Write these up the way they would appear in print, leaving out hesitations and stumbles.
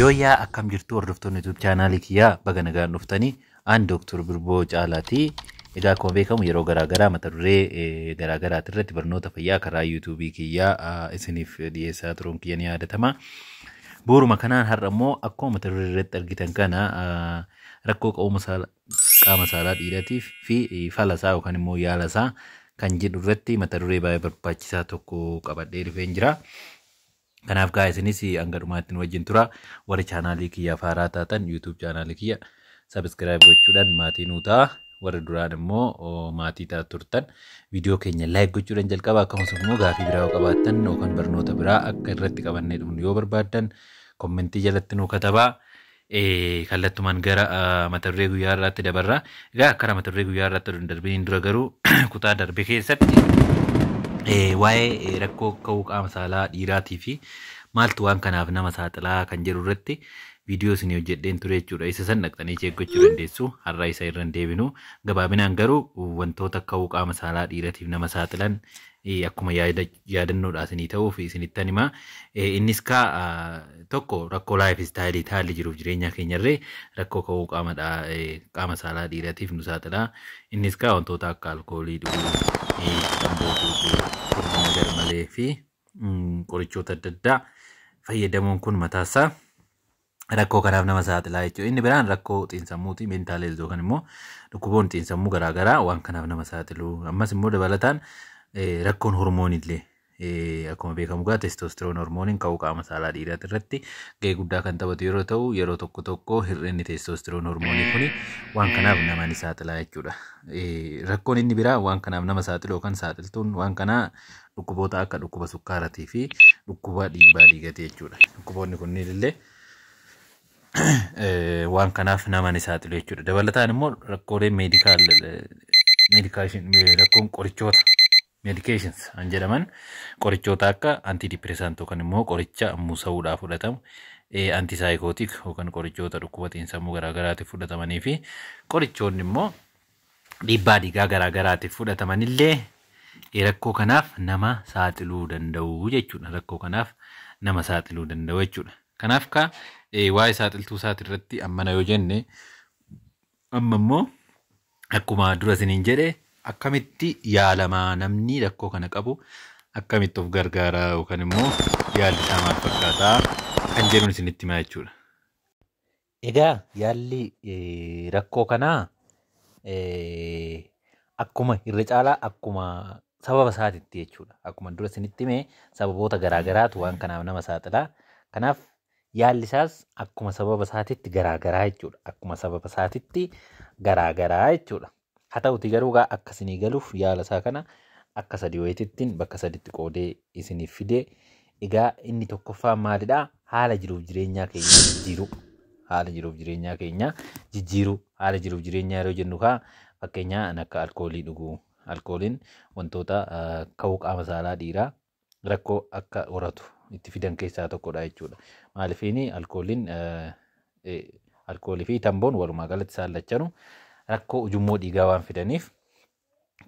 Yooyaa akkam jirtu hordoftoonni YouTube chaanaalii kiyyaa baga nagaan dhuftanii aan Dr. Birboo Caalaati. Egaa akkuma beekamu yeroo garaagaraa mata duree garaagaraati irratti barnoota fayyaa karaa YouTube kiyyaa isiniif dhiyeessaa turuun kiyya ni yaadatama. Bu'uuruma kanaan har'a immoo akkuma mata duree irratti argitan kana rakkoo qaama saalaa dhiiraatiif fi falasaa yookaan immoo yaalasaa kan jedhu irratti mata duree baay'ee barbaachisaa tokko qabadhee dhufeen jira. Kanaaf gaa isinis hanga dhumaatti wajjin tura. Warri chaanaalii kiyyaa faaraa taatan YouTube chaanaalii kiyya subscribe gochuudhaan maatii nuu ta'a. Warri duraan immoo maatii ta'a turtan viidiyoo keenya like gochuudhaan jalqaba. Akkasumas immoo gaafii biraa yoo qabaattan yookaan barnoota biraa akka irratti qabannee dhufnu yoo barbaaddan kommentii jalatti nuu katabaa. Kallattumaan gara mata duree guyyaa irratti dabarra. Egaa akkara mata duree guyyaa irratti darbiin dura garuu kutaa darbe keessatti waa'ee rakkoo ka'uu qaama saalaa dhiiraatii fi maaltu waan kanaaf nama saaxilaa kan jedhu irratti viidiyoo isin hojjedheen ture jechuudha. Isa san dhaqxanii cheeggachuu dandeessu. Har'a isa irra hin deebinu. Gabaabinaan garuu wantoota ka'uu qaama saalaa dhiiraatiif nama saaxilan akkuma yaadannoodhaa isinii ta'uuf isinittan hima. Innis tokko rakkoo laayif istaayilii haalli jiruuf jireenya keenyarree rakkoo ka'uu qaama saalaa dhiiraatiif nu saaxilaa. Innis wantoota akka alkoolii dhuguu garmalee fi qorichoota adda addaa fayyadamuun kun mataasaa rakkoo kanaaf nama saaxilaa jechuudha. Inni biraan rakkoo xiinsammuuti meentaal heelz yookaan immoo dhukkuboonni xiinsammuu garaagaraa waan kanaaf nama saaxilu. Ammas immoo dabalataan rakkoon hormoonillee akkuma beekamu testosteroon hormooniin ka'uu qaama saalaa dhiiraati irratti gahee guddaa kan taphatu yeroo ta'u yeroo tokko hir'inni testosteroon hormoonii kuni waan kanaaf nama ni saaxilaa jechuudha. Rakkoon inni biraa waan kanaaf nama saaxilu yookaan saaxiltuun waan kanaa dhukkuboota akka dhukkuba sukkaaratii fi dhukkuba dhiibbaa dhiigatii jechuudha. Dhukkuboonni kunniin illee waan kanaaf nama ni saaxilu jechuudha. Dabalataan immoo rakkoolee rakkoon qorichoota medications an jedhaman qorichoota akka antidipiresantii yookaan immoo qoricha muusa'uudhaaf fudhatamu antisaayikootik yookaan qorichoota dhukkuba xiinsammuu garaagaraatiif fudhatamanii fi qorichoonni immoo dhiibbaa dhiigaa garaagaraatiif fudhatamanillee rakkoo kanaaf nama saaxiluu danda'u jechuudha. Rakkoo kanaaf nama saaxiluu danda'u jechuudha. Kanaaf waa'ee saaxiltuu isaati irratti ammana yoo jenne amma immoo akkuma dura isiniin jedhe akkamitti yaalamaa namni rakkoo kana qabu akkamitti of gargaaraa yookaan immoo yaalli isaa maal fakkaataa kan jedhuun isinitti himaa jechuudha. Egaa yaalli rakkoo kanaa akkuma irra caalaa akkuma sababa isaatiitti jechuudha. Akkuma dura isinitti himee sababoota garaagaraatu waan kanaaf nama saaxilaa. Kanaaf yaalli isaas akkuma sababa isaatiitti garaagaraa jechuudha. Akkuma sababa isaatiitti garaagaraa jechuudha. Haa ta'uti garuu akka isinii galuuf yaala isaa kana akka sadii wayitittiin bakka saditti qoodee isiniif fidee. Egaa inni tokkoffaan maalidhaa? Haala jiruuf jireenyaa keenya jijjiiruu. Haala jiruuf jireenyaa keenya jijjiiruu. Haala jiruuf jireenyaa yeroo jennu fakkeenyaa akka alkoolii dhuguu. Alkooliin wantoota ka'uu qaama saalaa dhiiraa rakkoo akka horatu itti fidan keessaa tokkodha jechuudha. Maaliifini alkoolii fi tamboon walumaa galatti isaan lachanu rakkoo ujummoo dhiigaa waan fidaniif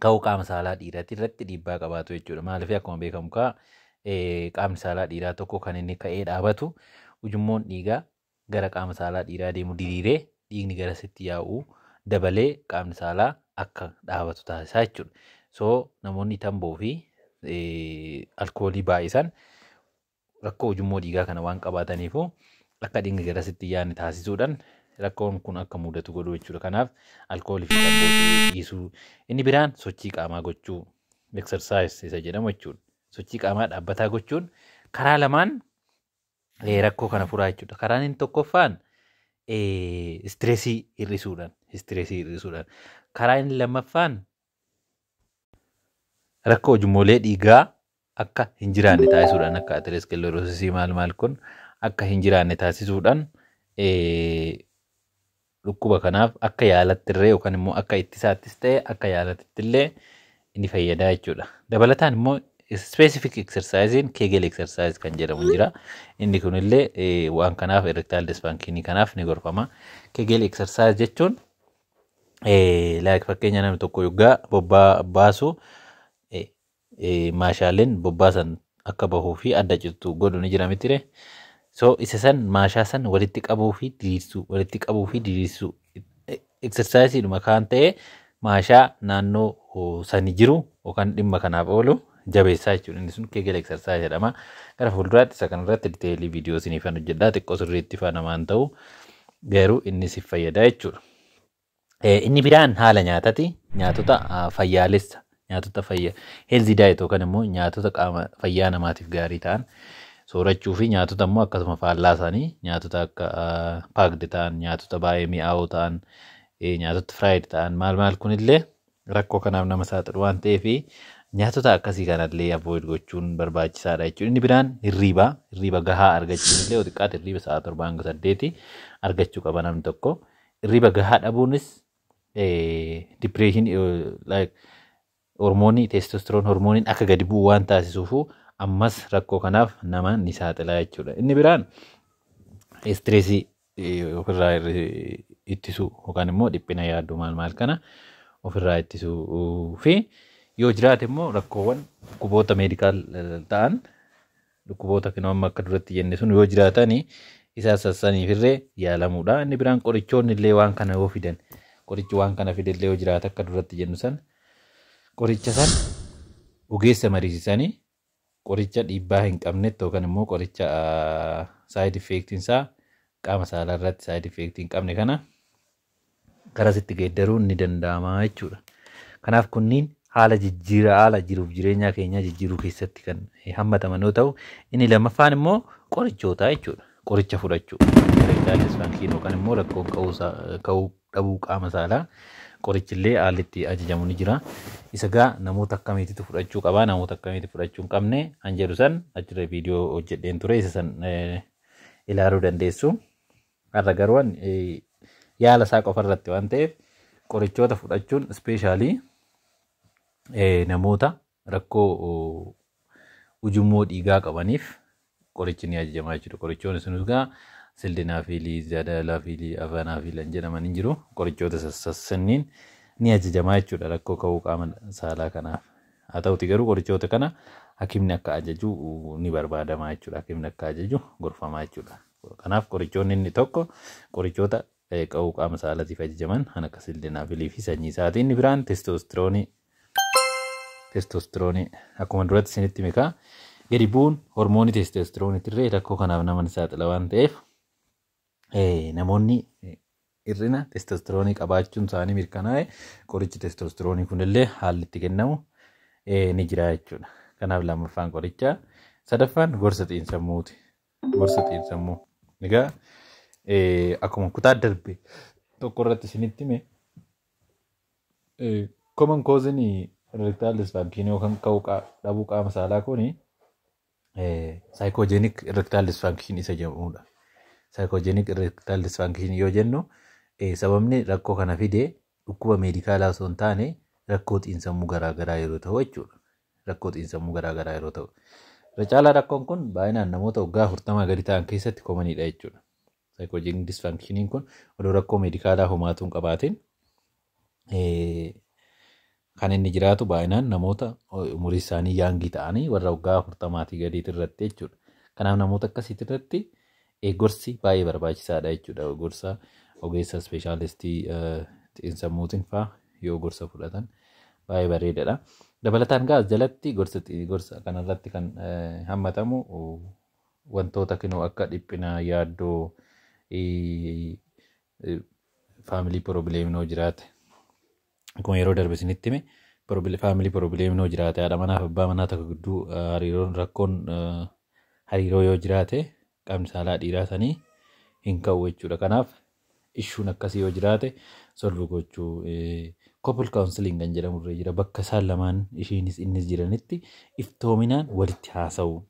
ka'uu qaama saalaa dhiiraatti irratti dhiibbaa qabaatu jechuudha. Maaliif akkuma beekamu qaamni saalaa dhiiraa tokko kan inni ka'ee dhaabatu ujummoon dhiigaa gara qaama saalaa dhiiraa deemu diriiree dhiigni gara sitti yaa'uu dabalee qaamni saalaa akka dhaabatu taasisaa jechuudha. So namoonni tamboo fi alkoolii baay'isan rakkoo ujummoo dhiigaa kana waan qabaataniifu akka dhiigni gara sitti yaa'u taasisuudhaan rakkoon kun akka mudatu godhu jechuudha. Kanaaf alkoolii fi tamboo dhiisuu. Inni biraan sochii qaamaa gochuu exercise isa jedhamu jechuudha. Sochii qaamaa dhaabbataa gochuun karaa lamaan rakkoo kana furaa jechuudha. Karaan inni tokkoffaan istireesii hir'isuudhaan. Karaa inni lammaffaan rakkoo ujummoolee dhiigaa akka hin jiraanne taasisuudhaan akka aterooskloroosisii maal kun akka hin jiraanne taasisuudhaan dhukkuba kanaaf akka yaalatti illee yookaan immoo akka ittisaattis ta'e akka yaalatti illee inni fayyadaa jechuudha. Dabalataan immoo specific exercise kegel exercise kan jedhamu jira. Inni kunillee waan kanaaf erectile dysfunction kanaaf ni gorfama. Kegel exercise jechuun fakkeenya namni tokko yoggaa bobbaa baasu maashaaleen bobbaa san akka bahuu fi adda cittu godhu ni jira mitire. So isa san maashaa san walitti qabuu fi diriirsuu exersaayisiidhuma kaan ta'ee maashaa naannoo sani jiru yookaan dhimma kanaaf oolu jabeessaa jechuudha. Inni sun Kegel exersaayis jedhama. Gara fuulduraatti isa kanarratti diteelii viidiyoo isiniif hojjedhaa xiqqoo sirriitti faana namaan ta'u garuu inni si fayyada jechuudha. Inni biraan haala nyaatati. Nyaatota fayyaalessa nyaatota heelzii daayit yookaan immoo nyaatota qaama fayyaa namaatiif gaarii ta'an soorachuu fi nyaatota immoo akkasuma faallaa isaanii nyaatota akka paakdi ta'an nyaatota baay'ee mi'aawoo ta'an nyaatota firaayid ta'an maal kunillee rakkoo kanaaf nama saaxilu waan ta'eef nyaatota akkasii kanallee avoid gochuun barbaachisaadha jechuudha. Inni biraan hirriba gahaa argachuun illee xiqqaatti hirriba sa'a 7-8 argachuu qaba namni tokko. Hirriba gahaa dhabuunis depression hormoonii testosteroon hormooniin akka gadi bu'u waan taasisuuf ammas rakkoo kanaaf nama ni saaxila jechuudha. Inni biraan istireesii ofirraa ittisuu yookaan immoo dhiphina yaadduu maal kana ofirraa ittisuu fi yoo jiraate immoo rakkoowwan dhukkuboota meedikaal ta'an dhukkuboota kinooma akka duratti jenne sun yoo jiraatanii isaa sassaniifirree yaalamuudha. Inni biraan qorichoonni illee waan kana yoo fidan qorichi waan kana fidellee yoo jiraate akka duratti jennu san qoricha san ogeessa mariisisanii qoricha dhiibbaa hin qabnetti yookaan immoo qoricha saayid effeektiin isaa qaama saalaa irratti saayid effeektii hin qabne kana garasitti geeddaruun ni danda'ama jechuudha. Kanaaf kunniin haala jiruuf jireenya keenyaa jijjiiruu keessatti kan hammataman yoo ta'u, inni lammaffaan immoo qorichoota jechuudha. Qoricha fudhachuu erektaalis faankiin yookaan immoo rakkoon ka'uu dhabuu qaama saalaa qorichillee haalli itti ajajamu ni jira. Isa gaa namoota akkamiititu fudhachuu qabaa namoota akkamiitu fudhachuu hin qabne an jedhu san achirra viidiyoo hojjedheen ture isa san ilaaluu dandeessu. Har'a garuu yaala isaa qofa irratti waan ta'eef qorichoota fudhachuun ispeeshaalii namoota rakkoo ujummoo dhiigaa qabaniif qorichi ni ajajamaa jechuudha. Qorichoonni sunis gaa sildenaafiilii, zaadalaafiilii, afaanaafiilii jedhaman hin jiru. Qorichoota sassanniin ni ajajamaa jechuudha rakkoo ka'uu qaama saalaa kanaaf. Haa ta'uti garuu qorichoota kana hakimni akka ajaju ni barbaadama jechuudha. Hakimni akka ajaju gorfamaa jechuudha. Kanaaf qorichoonni inni tokko qorichoota ka'uu qaama saalaatiif ajajaman kan akka sildenaafiilii fi sanyii isaatii. Inni biraan testosteroonii akkuma duratti isinitti mikaa gadi bu'uun hormoonii testosterooniitirree rakkoo kanaaf nama saaxila waan ta'eef namoonni hir'ina testosteroonii qabaachuun isaanii mirkanaa'e qorichi testosteroonii kunillee haalli itti kennamu ni jira jechuudha. Kanaaf lammaffaan qorichaa. Sadaffaan gorsa xiinsammuuti. Gorsa xiinsammuu. Egaa akkuma kutaa darbe tokko irratti isinitti hime common cause erectile dysfunction yookaan ka'uu dhabuu qaama saalaa kuni psychogenic erectile dysfunction isa jedhamudha. Psychogenic erectile dysfunction yoo jennu sababni rakkoo kana fide dhukkuba meedikaalaa osoo hin taane rakkoo xiinsammuu garaagaraa yeroo ta'u jechuudha. Rakkoo xiinsammuu garaagaraa yeroo ta'u. Irra caalaa rakkoon kun baay'inaan namoota waggaa 40 gadi ta'an keessatti koomaniidha jechuudha. Psychogenic dysfunction kun odoo rakkoo meedikaalaa homaatuun qabaatiin kan inni jiraatu baay'inaan namoota umurii isaanii yaangii ta'anii warra waggaa 40 gadiitti irratti jechuudha. Kanaaf namoota akkasiitti irratti gorsi baay'ee barbaachisaadha jechuudha. Gorsa ogeessa ispeeshaalistii xiinsammuutiin fa'aa yoo gorsa fudhatan baay'ee bareedaadha. Dabalataan gaas jalatti gorsa kanarratti kan hammatamu wantoota kinoo akka dhiphina yaaddoo faamilii piroobileeminoo jiraate. Akkuma yeroo darbe isinitti hime faamilii piroobileeminoo jiraate haadha manaaf abbaa manaa tokko gidduu hariiroo yoo jiraate qaamni saalaa dhiiraa sanii hin ka'u jechuudha. Kanaaf issuun akkasii yoo jiraate solvi gochuu couple counseling kan jedhamu irra jira. Bakka isaan lamaan ishiinis innis jiranitti iftoominaan walitti haasa'u.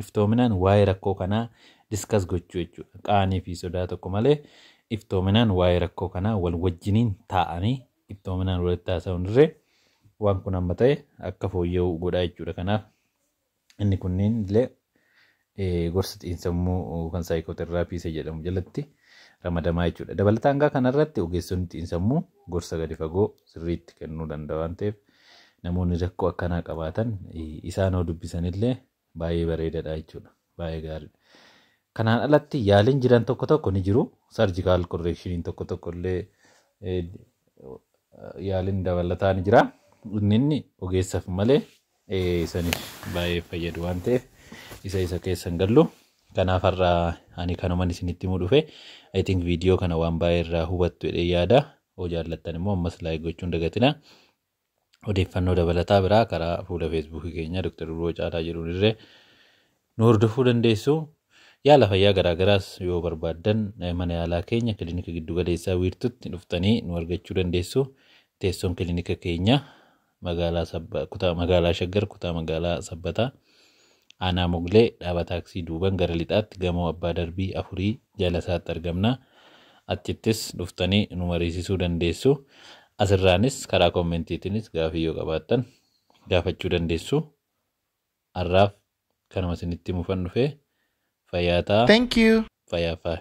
Iftoominaan waa'ee rakkoo kanaa diskas gochuu jechuudha. Qaanii fi sodaa tokko malee iftoominaan waa'ee rakkoo kanaa wal wajjiniin taa'anii iftoominaan walitti haasa'uun irree waan kun amma ta'e akka fooyya'u godhaa jechuudha. Kanaaf inni kunniin illee gorsa xiinsammuu kan saayikooteraappii isa jedhamu jalatti ramadamaa jechuudha. Dabalataan gaa kanarratti ogeessonni xiinsammuu gorsa gadi fagoo sirriitti kennuu danda'a waan ta'eef namoonni rakkoo akkanaa qabaatan isaan yoo dubbisanillee baay'ee bareedaadha jechuudha. Baay'ee gaariidha. Kanaan alatti yaaliin jiran tokko tokko ni jiru. Sarjikaal korreekshiniin tokko tokko illee yaaliin dabalataa ni jira. Inni ogeessaaf malee isanis baay'ee fayyadu waan ta'eef isa keessan gallu. Kanaaf har'a ani kanuman isinitti himuu dhufe. I think viidiyoo kana waan baay'ee irraa hubattu jedhee yaada. Hoo jaallattan immoo ammas laayik gochuun dagatina. Odeeffannoo dabalataa biraa karaa fuula feesbuukii keenya Dr. Birboo Caalaa jedhuun irree nu hordofuu dandeessu. Yaala fayyaa garaagaraas yoo barbaaddan mana yaalaa keenya kilinika giddu galeessaa wiirtutti dhuftanii nu argachuu dandeessu. Teessoon kilinika keenya magaalaa Shaggar kutaa magaalaa Sabbataa aanaa Moglee dhaaba taaksii duuban gara lixaatti gamoo abbaa darbii 4 jala isaatti argamna. Achittis dhuftanii nu mariisisuu dandeessu. Asirraanis karaa koomentiitiinis gaafii yoo qabaattan gaafachuu dandeessu. Har'aaf kanuma isinitti himuu dhufee fayyaa ta'aa. Thank you. Fayyaa.